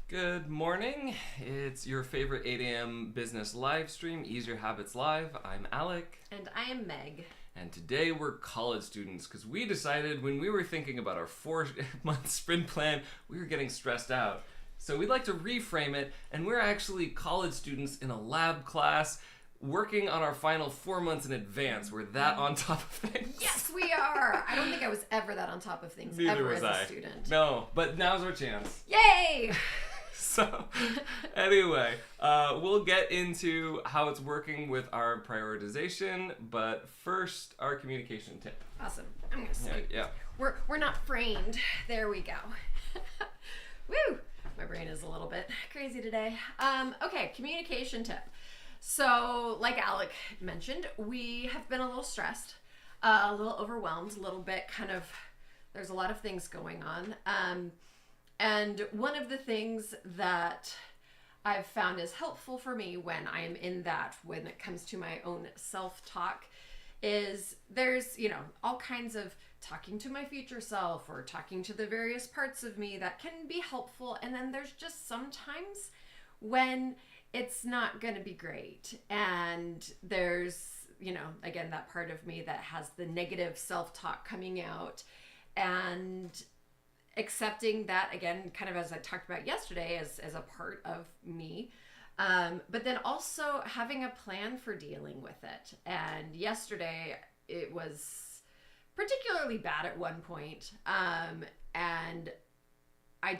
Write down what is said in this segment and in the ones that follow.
Good morning. It's your favorite 8 a.m. business live stream, Ease Your Habits Live. I'm Alec. And I am Meg. And today we're college students because we decided when we were thinking about our 4-month sprint plan, we were getting stressed out. So we'd like to reframe it, and we're actually college students in a lab class working on our final 4 months in advance. We're that on top of things. Yes, we are. I don't think I was ever that on top of things Neither ever was as I. a student. No, but now's our chance. Yay! So, anyway, we'll get into how it's working with our prioritization, but first, our communication tip. Awesome. I'm gonna sleep. Yeah. We're not framed. There we go. Woo! My brain is a little bit crazy today. Okay, communication tip. So, like Alec mentioned, we have been a little stressed, a little overwhelmed, a little bit there's a lot of things going on. And one of the things that I've found is helpful for me when it comes to my own self-talk is there's, all kinds of talking to my future self or talking to the various parts of me that can be helpful. And then there's just sometimes when it's not going to be great. And there's, again, that part of me that has the negative self-talk coming out and accepting that, again, kind of as I talked about yesterday, as a part of me, but then also having a plan for dealing with it. And yesterday it was particularly bad at one point, and I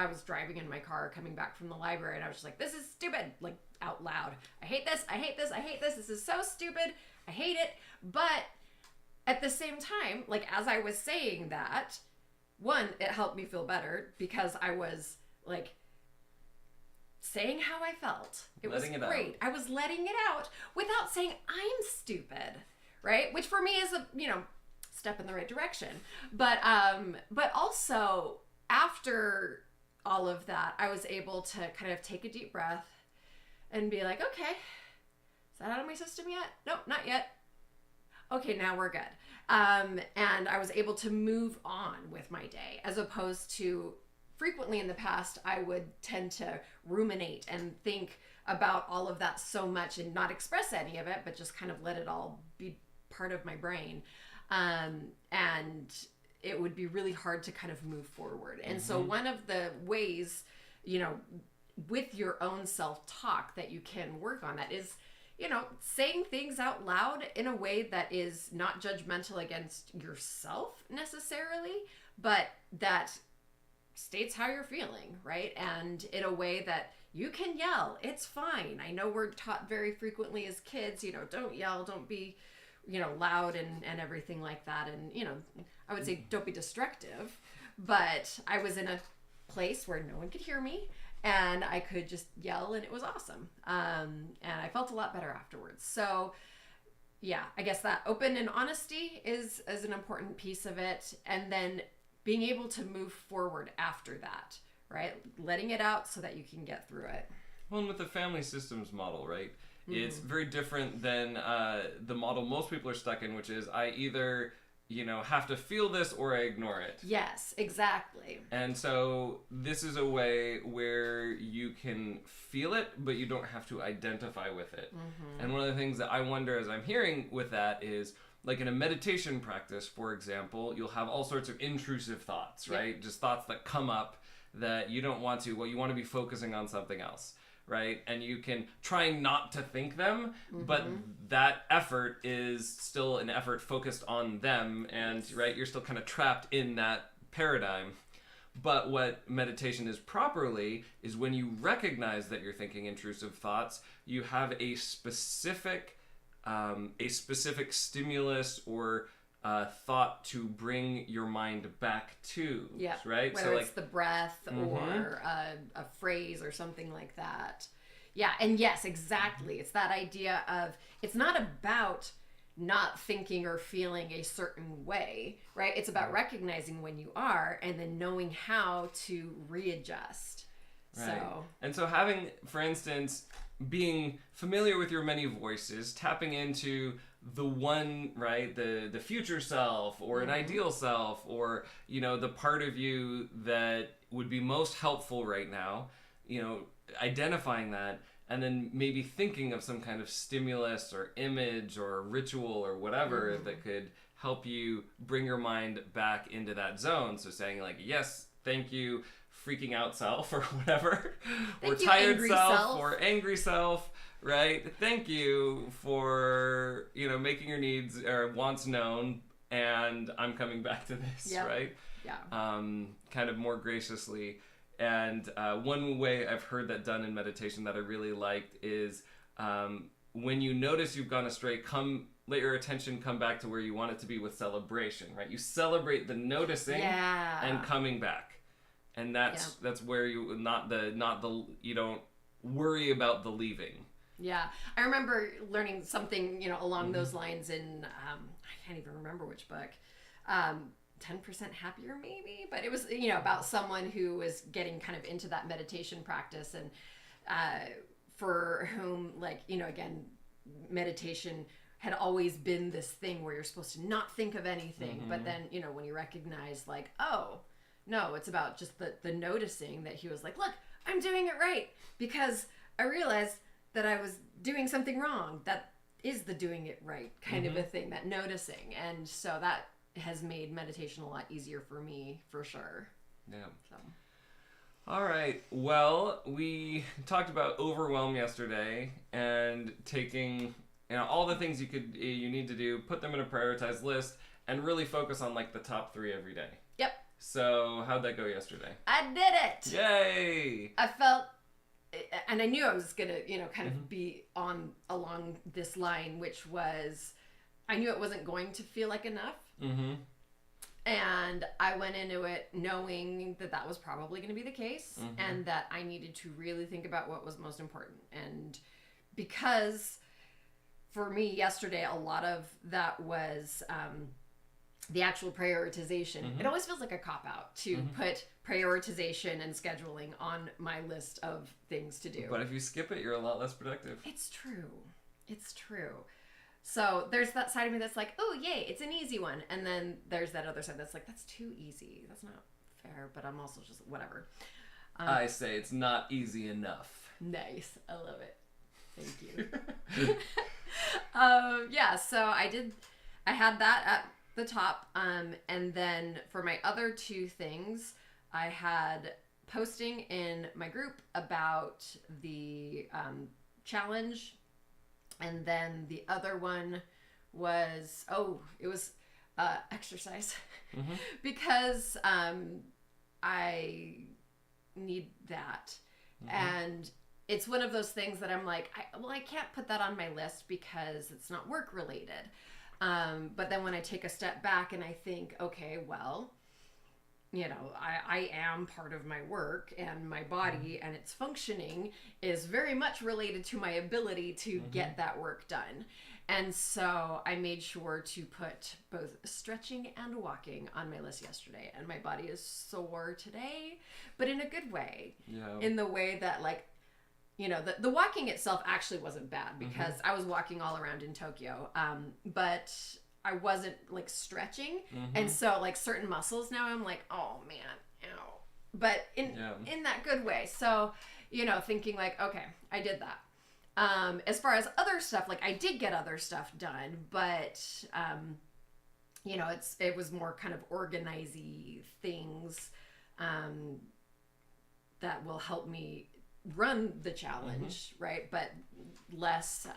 was driving in my car coming back from the library, and I was just like, this is stupid, like out loud. I hate this, I hate this, I hate this, this is so stupid, I hate it. But at the same time, like as I was saying that, one, it helped me feel better because I was like saying how I felt. It was great. I was letting it out without saying I'm stupid, right? Which for me is a, step in the right direction. But also after all of that, I was able to kind of take a deep breath and be like, okay, is that out of my system yet? Nope, not yet. Okay, now we're good. And I was able to move on with my day, as opposed to frequently in the past, I would tend to ruminate and think about all of that so much and not express any of it, but just kind of let it all be part of my brain. And it would be really hard to kind of move forward. And so one of the ways, with your own self-talk that you can work on that is, saying things out loud in a way that is not judgmental against yourself necessarily, but that states how you're feeling, right? And in a way that you can yell. It's fine. I know we're taught very frequently as kids, don't yell, don't be, loud and everything like that. And, I would say don't be destructive, but I was in a place where no one could hear me. And I could just yell, and it was awesome. And I felt a lot better afterwards. So, yeah, I guess that open and honesty is an important piece of it. And then being able to move forward after that, right? Letting it out so that you can get through it. Well, and with the family systems model, right? It's very different than the model most people are stuck in, which is I either have to feel this or I ignore it. Yes, exactly. And so this is a way where you can feel it, but you don't have to identify with it. And one of the things that I wonder as I'm hearing with that is, like in a meditation practice, for example, you'll have all sorts of intrusive thoughts, right? Yep. Just thoughts that come up that you don't want to. Well, you want to be focusing on something else. Right? And you can try not to think them, but that effort is still an effort focused on them, and right, you're still kind of trapped in that paradigm. But what meditation is properly is when you recognize that you're thinking intrusive thoughts, you have a specific stimulus or thought to bring your mind back to, right? Whether it's the breath or a phrase or something like that. Yeah, and yes, exactly. It's that idea of, it's not about not thinking or feeling a certain way, right? It's about recognizing when you are and then knowing how to readjust. Right. And so having, for instance, being familiar with your many voices, tapping into the one, right, the future self or an ideal self, or, the part of you that would be most helpful right now, identifying that, and then maybe thinking of some kind of stimulus or image or ritual or whatever that could help you bring your mind back into that zone. So saying like, yes, thank you, freaking out self or whatever, or tired self or angry self, right? Thank you for, making your needs or wants known, and I'm coming back to this, right? Yeah. Kind of more graciously. And one way I've heard that done in meditation that I really liked is when you notice you've gone astray, let your attention come back to where you want it to be with celebration, right? You celebrate the noticing and coming back. And that's where you you don't worry about the leaving. Yeah. I remember learning something, along those lines in I can't even remember which book. 10% Happier maybe, but it was about someone who was getting kind of into that meditation practice, and for whom, like, again, meditation had always been this thing where you're supposed to not think of anything, but then when you recognize, like, oh no, it's about just the noticing, that he was like, look, I'm doing it right because I realized that I was doing something wrong. That is the doing it right kind of a thing, that noticing. And so that has made meditation a lot easier for me, for sure. Yeah. So. All right. Well, we talked about overwhelm yesterday, and taking all the things you need to do, put them in a prioritized list, and really focus on like the top 3 every day. Yep. So how'd that go yesterday? I did it. Yay! I felt, and I knew I was gonna, kind of be along this line, which was, I knew it wasn't going to feel like enough. And I went into it knowing that was probably going to be the case, and that I needed to really think about what was most important. And because for me yesterday, a lot of that was the actual prioritization. It always feels like a cop-out to put prioritization and scheduling on my list of things to do. But if you skip it, you're a lot less productive. It's true. So there's that side of me that's like, oh, yay, it's an easy one. And then there's that other side that's like, that's too easy. That's not fair, but I'm also just whatever. I say it's not easy enough. Nice. I love it. Thank you. So I had that at the top. And then for my other 2 things, I had posting in my group about the challenge. And then the other one was, exercise. Because I need that. And it's one of those things that I'm like, I can't put that on my list because it's not work related. But then when I take a step back and I think, okay, well, I am part of my work, and my body and its functioning is very much related to my ability to get that work done. And so I made sure to put both stretching and walking on my list yesterday. And my body is sore today, but in a good way. Yeah. In the way that, like, the walking itself actually wasn't bad, because I was walking all around in Tokyo. But I wasn't like stretching. And so like certain muscles now I'm like, oh man, ow. But in that good way. So, thinking like, okay, I did that. As far as other stuff, like I did get other stuff done, but, it was more kind of organizing things, that will help me run the challenge. Right. But less,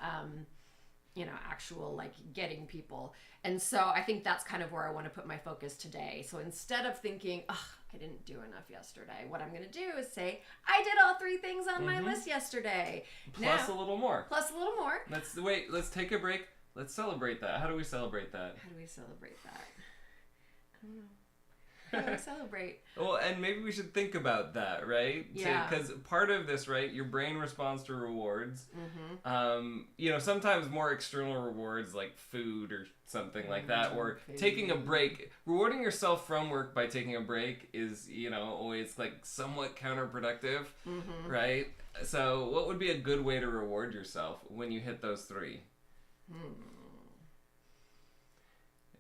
actual like getting people. And so I think that's kind of where I want to put my focus today. So instead of thinking, I didn't do enough yesterday, what I'm going to do is say, I did all 3 things on my list yesterday. Plus a little more. Let's take a break. Let's celebrate that. How do we celebrate that? I don't know. How do we celebrate? Well, and maybe we should think about that, right? Yeah. Because part of this, right, your brain responds to rewards. Sometimes more external rewards like food or something like that, or taking a break. Rewarding yourself from work by taking a break is, always like somewhat counterproductive, right? So what would be a good way to reward yourself when you hit those 3?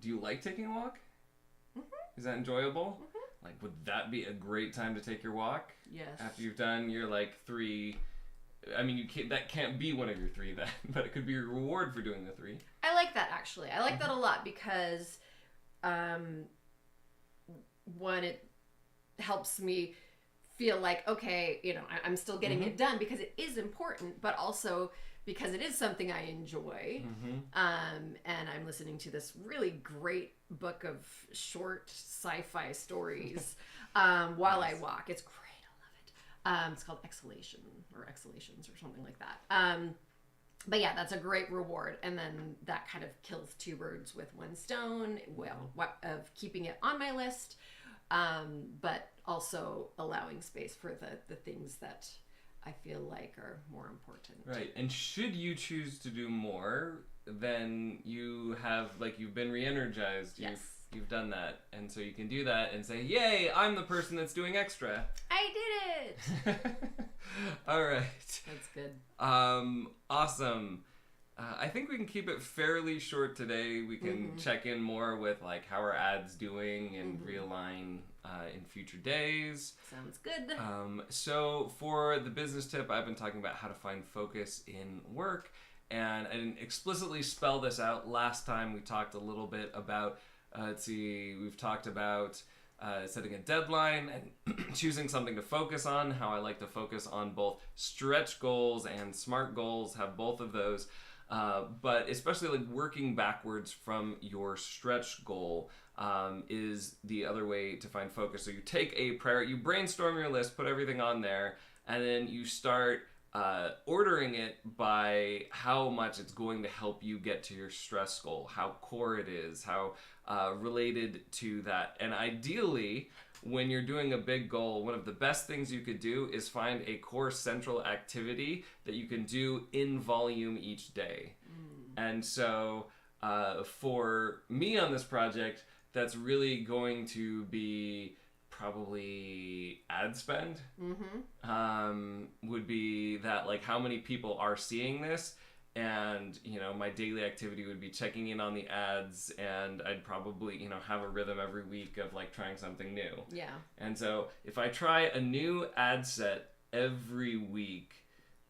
Do you like taking a walk? Is that enjoyable? like, would that be a great time to take your walk? Yes. After you've done your like 3, I mean, that can't be one of your 3 then, but it could be your reward for doing the 3. I like that, actually. I like that a lot because, one, it helps me feel like, okay, you know, I'm still getting it done because it is important, but also because it is something I enjoy. And I'm listening to this really great book of short sci-fi stories while I walk. It's great. I love it. It's called Exhalation or Exhalations or something like that. But yeah, that's a great reward. And then that kind of kills 2 birds with 1 stone, well, of keeping it on my list, but also allowing space for the things that I feel like are more important. Right. And should you choose to do more, then you have, like, you've been re-energized. Yes. You've done that. And so you can do that and say, yay, I'm the person that's doing extra. I did it! All right. That's good. Awesome. I think we can keep it fairly short today. We can check in more with, like, how our ads doing and realign in future days. Sounds good. So for the business tip, I've been talking about how to find focus in work, and I didn't explicitly spell this out last time. We talked a little bit about, we've talked about setting a deadline and choosing something to focus on, how I like to focus on both stretch goals and SMART goals, have both of those. But especially like working backwards from your stretch goal is the other way to find focus. So you take a priority, you brainstorm your list, put everything on there, and then you start ordering it by how much it's going to help you get to your stress goal, how core it is, how related to that. And ideally, when you're doing a big goal, one of the best things you could do is find a core central activity that you can do in volume each day. And so for me on this project, that's really going to be probably ad spend. Would be that, like, how many people are seeing this, and, you know, my daily activity would be checking in on the ads, and I'd probably, you know, have a rhythm every week of, like, trying something new. Yeah. And so if I try a new ad set every week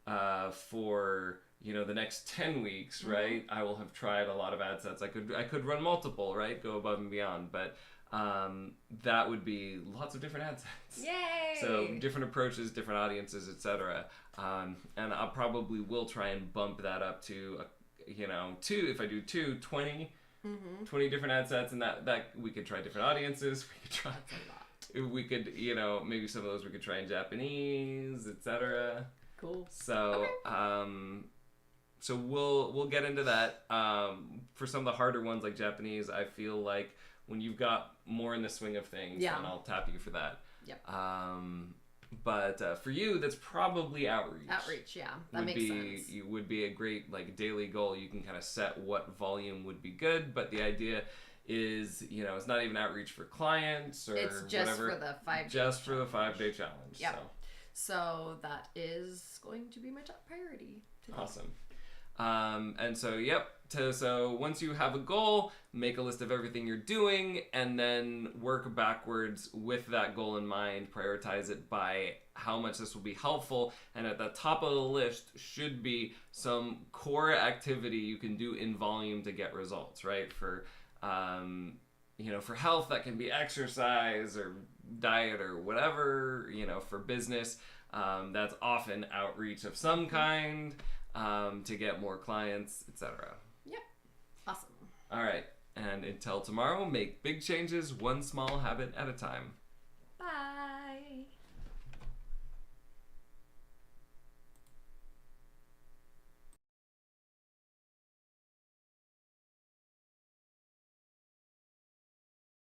for, you know, the next 10 weeks, right, I will have tried a lot of ad sets. I could run multiple, right, go above and beyond, but that would be lots of different ad sets. Yay! So different approaches, different audiences, etc. And I probably will try and bump that up to, you know, 2, if I do 20 different ad sets, and that we could try different audiences. We could try. That's a lot. We could, you know, maybe some of those we could try in Japanese, etc. Cool. So, so we'll get into that. For some of the harder ones like Japanese, I feel like when you've got more in the swing of things, then I'll tap you for that. Yep. But for you, that's probably outreach. Outreach, yeah, that makes sense. It would be a great, like, daily goal. You can kind of set what volume would be good, but the idea is, you know, it's not even outreach for clients or it's just whatever. For the 5 just for the 5-day challenge. Yeah. So that is going to be my top priority today. Awesome. And so, so once you have a goal, make a list of everything you're doing, and then work backwards with that goal in mind. Prioritize it by how much this will be helpful, and at the top of the list should be some core activity you can do in volume to get results, right? For, you know, for health, that can be exercise or diet or whatever. You know, for business, that's often outreach of some kind. To get more clients, etc. Yep. Awesome. All right. And until tomorrow, make big changes one small habit at a time.